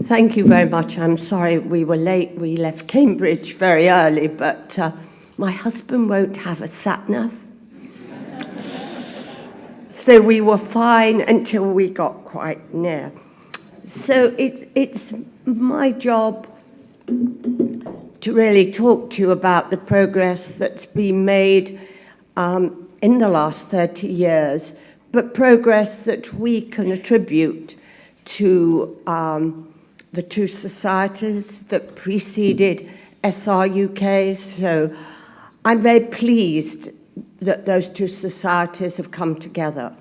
Thank you very much. I'm sorry we were late. We left Cambridge very early, but my husband won't have a sat-nav. So we were fine until we got quite near. So it's my job to really talk to you about the progress that's been made in the last 30 years, but progress that we can attribute to the two societies that preceded SRUK. So I'm very pleased that those two societies have come together.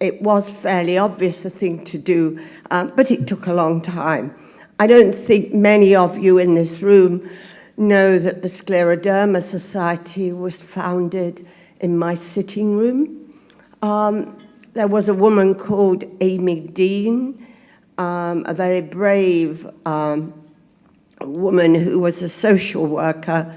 It was fairly obvious a thing to do, but it took a long time. I don't think many of you in this room know that the Scleroderma Society was founded in my sitting room. There was a woman called Amy Dean, a very brave woman who was a social worker.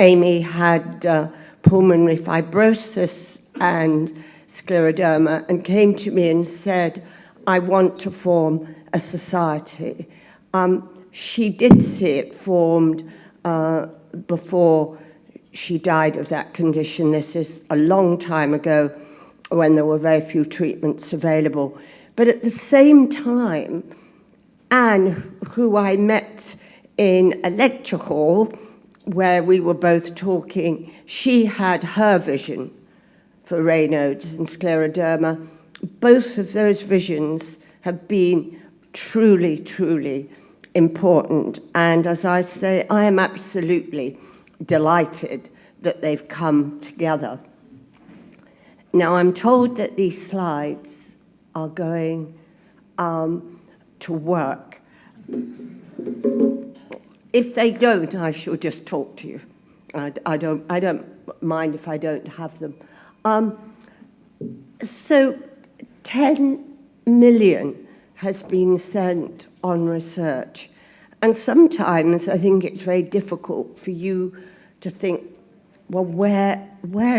Amy had pulmonary fibrosis and scleroderma and came to me and said, I want to form a society. She did see it formed before she died of that condition. This is a long time ago when there were very few treatments available. But at the same time, Anne, who I met in a lecture hall where we were both talking, she had her vision for Raynaud's and scleroderma. Both of those visions have been truly, truly important. And as I say, I am absolutely delighted that they've come together. Now, I'm told that these slides are going to work. If they don't, I shall just talk to you. I don't mind if I don't have them. So 10 million has been spent on research. And sometimes I think it's very difficult for you to think, well, where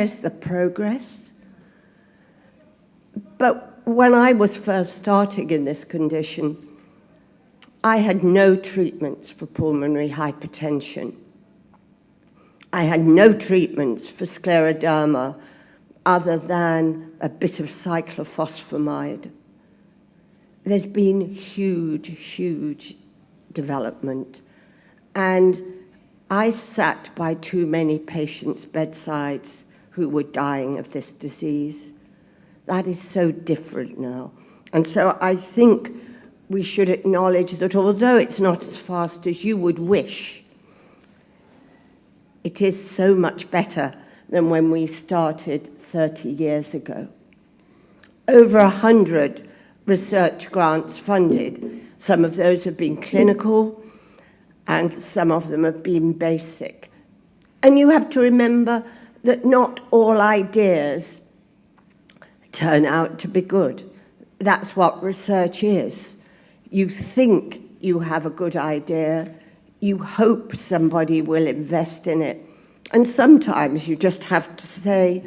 is the progress? But when I was first starting in this condition, I had no treatments for pulmonary hypertension. I had no treatments for scleroderma other than a bit of cyclophosphamide. There's been huge, huge development. And I sat by too many patients' bedsides who were dying of this disease. That is so different now. And so I think we should acknowledge that although it's not as fast as you would wish, it is so much better than when we started 30 years ago. Over 100 research grants funded. Some of those have been clinical, and some of them have been basic. And you have to remember that not all ideas turn out to be good. That's what research is. You think you have a good idea, you hope somebody will invest in it, and sometimes you just have to say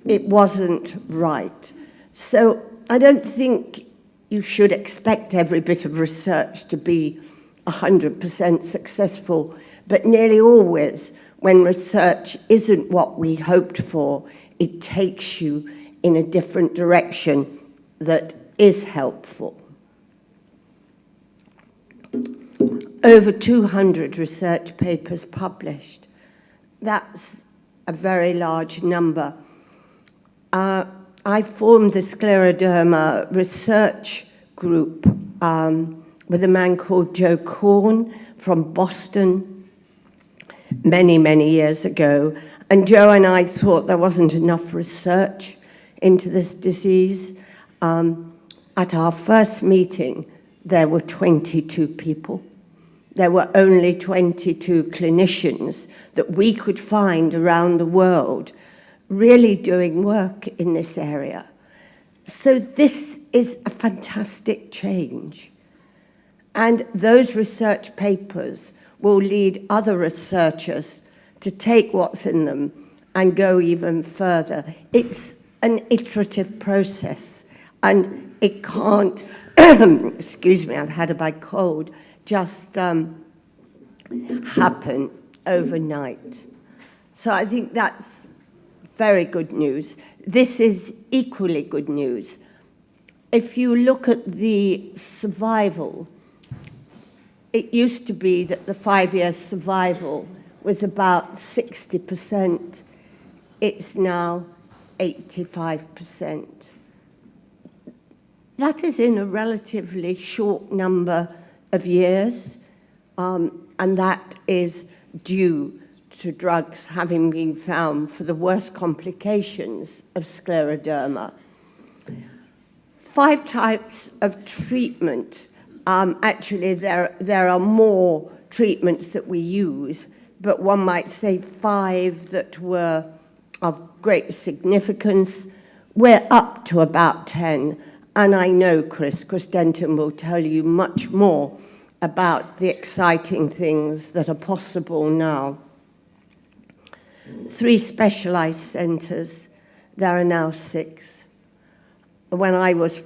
it wasn't right. So I don't think you should expect every bit of research to be 100% successful, but nearly always when research isn't what we hoped for, it takes you in a different direction that is helpful. Over 200 research papers published. That's a very large number. I formed the scleroderma research group with a man called Joe Korn from Boston many, many years ago. And Joe and I thought there wasn't enough research into this disease. At our first meeting, there were 22 people. There were only 22 clinicians that we could find around the world really doing work in this area. So this is a fantastic change. And those research papers will lead other researchers to take what's in them and go even further. It's an iterative process, and it can't excuse me, I've had a bad cold, just happen overnight. So I think that's very good news. This is equally good news. If you look at the survival, it used to be that the 5-year survival was about 60%. It's now 85%. That is in a relatively short number of years, and that is due to drugs having been found for the worst complications of scleroderma. 5 types of treatment. Actually, there are more treatments that we use, but one might say 5 that were of great significance. We're up to about 10, and I know Chris Denton will tell you much more about the exciting things that are possible now. 3 specialized centers, there are now 6. When I was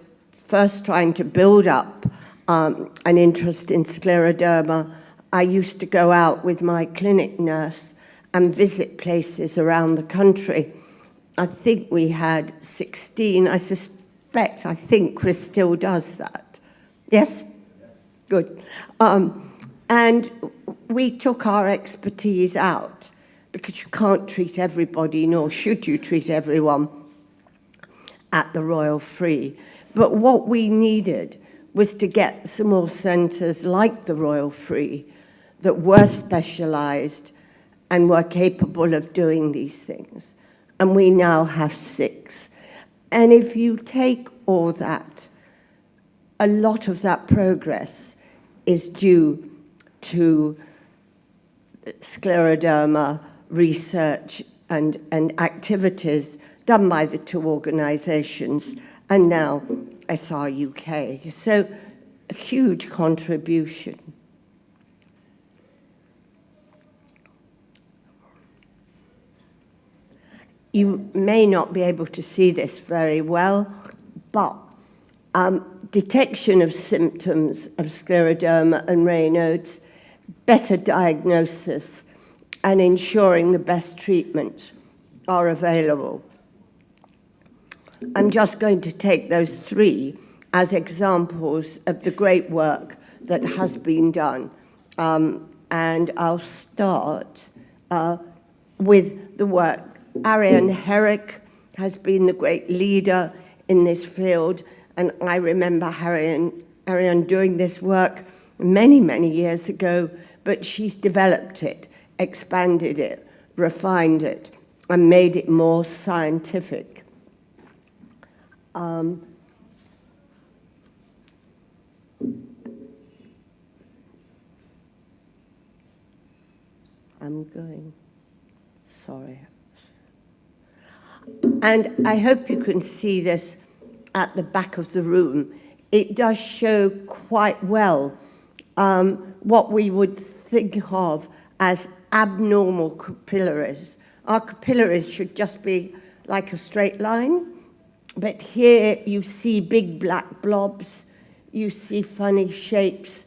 first trying to build up an interest in scleroderma, I used to go out with my clinic nurse and visit places around the country. I think we had 16. I think Chris still does that. Yes? Good. And we took our expertise out, because you can't treat everybody, nor should you treat everyone at the Royal Free. But what we needed was to get some more centres like the Royal Free that were specialised and were capable of doing these things. And we now have 6. And if you take all that, a lot of that progress is due to scleroderma research and activities done by the 2 organisations, and now SRUK. So a huge contribution. You may not be able to see this very well, but detection of symptoms of scleroderma and Raynaud's, better diagnosis, and ensuring the best treatments are available. I'm just going to take those 3 as examples of the great work that has been done. And I'll start with the work. Ariane Herrick has been the great leader in this field, and I remember Ariane doing this work many, many years ago, but she's developed it, expanded it, refined it, and made it more scientific. I'm going, sorry. And I hope you can see this at the back of the room. It does show quite well what we would think of as abnormal capillaries. Our capillaries should just be like a straight line, but here you see big black blobs, you see funny shapes,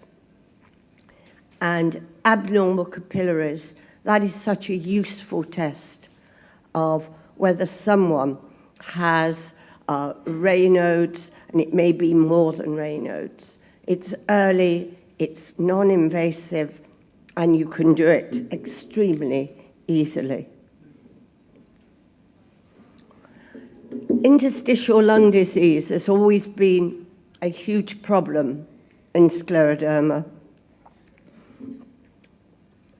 and abnormal capillaries. That is such a useful test of whether someone has Raynaud's, and it may be more than Raynaud's. It's early, it's non-invasive, and you can do it extremely easily. Interstitial lung disease has always been a huge problem in scleroderma.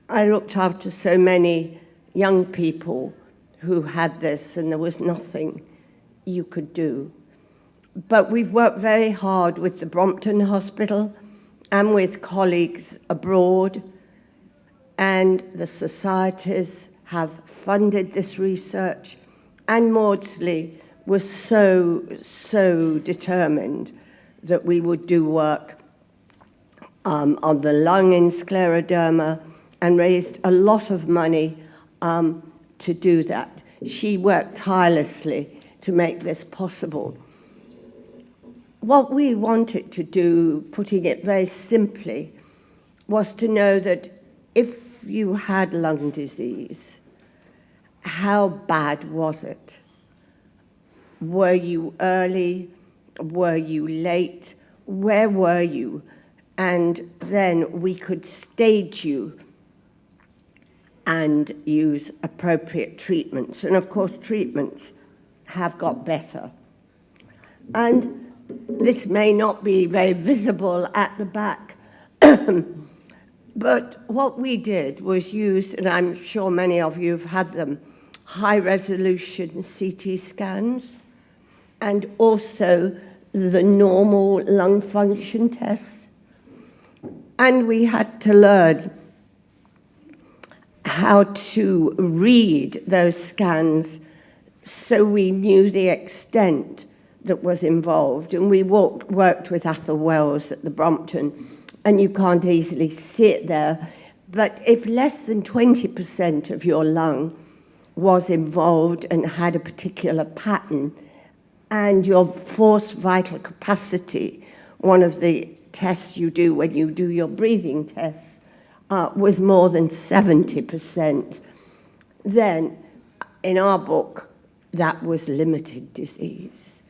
I looked after so many young people who had this, and there was nothing you could do. But we've worked very hard with the Brompton Hospital and with colleagues abroad, and the societies have funded this research, and Maudsley was so determined that we would do work on the lung in scleroderma, and raised a lot of money to do that. She worked tirelessly to make this possible. what we wanted to do, putting it very simply, was to know that if you had lung disease, how bad was it? Were you early? Were you late? Where were you? And then we could stage you and use appropriate treatments. And of course, treatments have got better. And this may not be very visible at the back, but what we did was use, and I'm sure many of you have had them, high-resolution CT scans, and also the normal lung function tests. And we had to learn how to read those scans so we knew the extent that was involved. And we worked with Athol Wells at the Brompton, and you can't easily see it there, but if less than 20% of your lung was involved and had a particular pattern, and your forced vital capacity, one of the tests you do when you do your breathing tests, was more than 70%, then in our book, that was limited disease.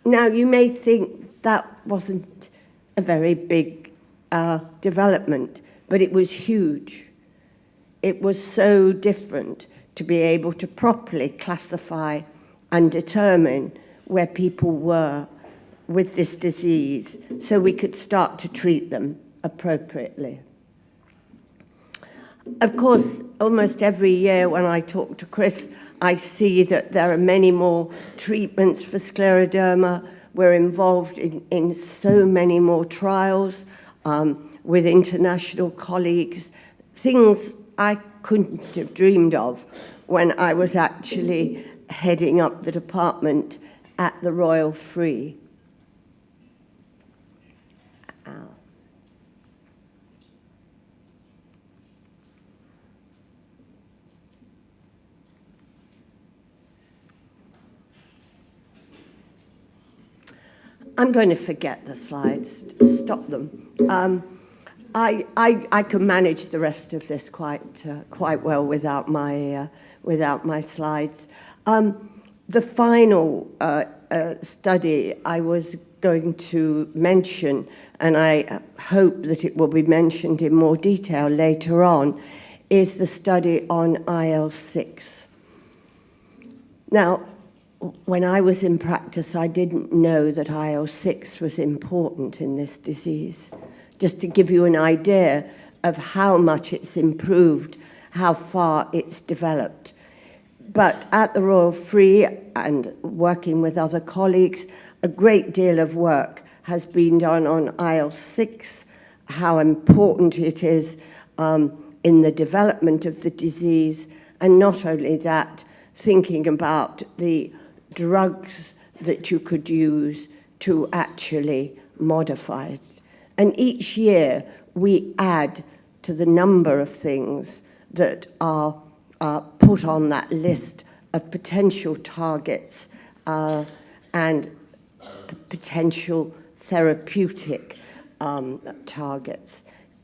Now, you may think that wasn't a very big development, but it was huge. It was so different to be able to properly classify and determine where people were with this disease so we could start to treat them appropriately. Of course, almost every year when I talk to Chris, I see that there are many more treatments for scleroderma. We're involved in so many more trials with international colleagues, things I couldn't have dreamed of when I was actually heading up the department at the Royal Free. I'm going to forget the slides, stop them. I can manage the rest of this quite well without my slides. The final study I was going to mention, and I hope that it will be mentioned in more detail later on, is the study on IL-6. Now, when I was in practice, I didn't know that IL-6 was important in this disease. Just to give you an idea of how much it's improved, how far it's developed. But at the Royal Free and working with other colleagues, a great deal of work has been done on IL-6, how important it is in the development of the disease, and not only that, thinking about the drugs that you could use to actually modify it. And each year we add to the number of things that are put on that list of potential targets and potential therapeutic targets.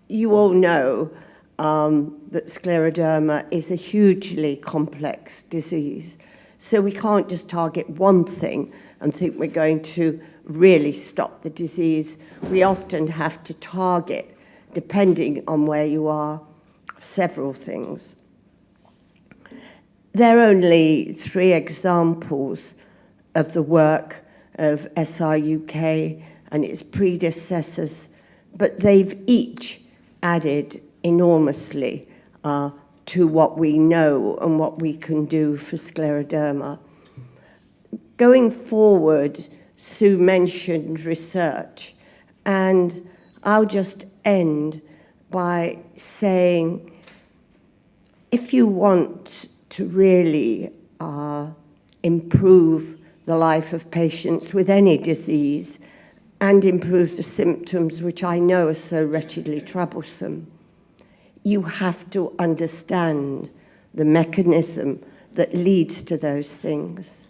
You all know that scleroderma is a hugely complex disease. So we can't just target one thing and think we're going to really stop the disease. We often have to target, depending on where you are, several things. There are only 3 examples of the work of SRUK and its predecessors, but they've each added enormously to what we know and what we can do for scleroderma. Going forward, Sue mentioned research, and I'll just end by saying, if you want to really improve the life of patients with any disease and improve the symptoms, which I know are so wretchedly troublesome, you have to understand the mechanism that leads to those things.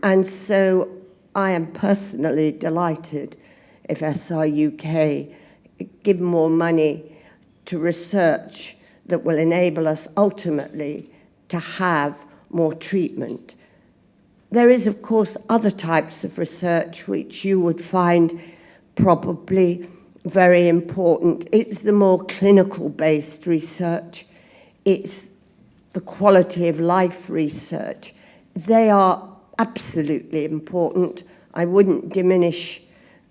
And so I am personally delighted if SRUK give more money to research that will enable us ultimately to have more treatment. There is, of course, other types of research which you would find probably very important. It's the more clinical-based research. It's the quality of life research. They are absolutely important. I wouldn't diminish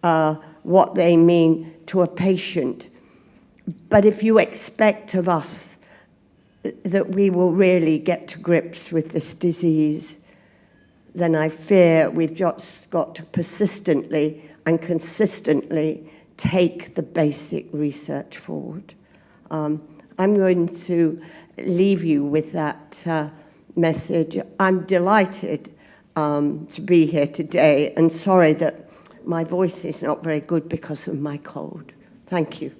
what they mean to a patient. But if you expect of us that we will really get to grips with this disease, then I fear we've just got to persistently and consistently take the basic research forward. I'm going to leave you with that message. I'm delighted to be here today, and sorry that my voice is not very good because of my cold. Thank you.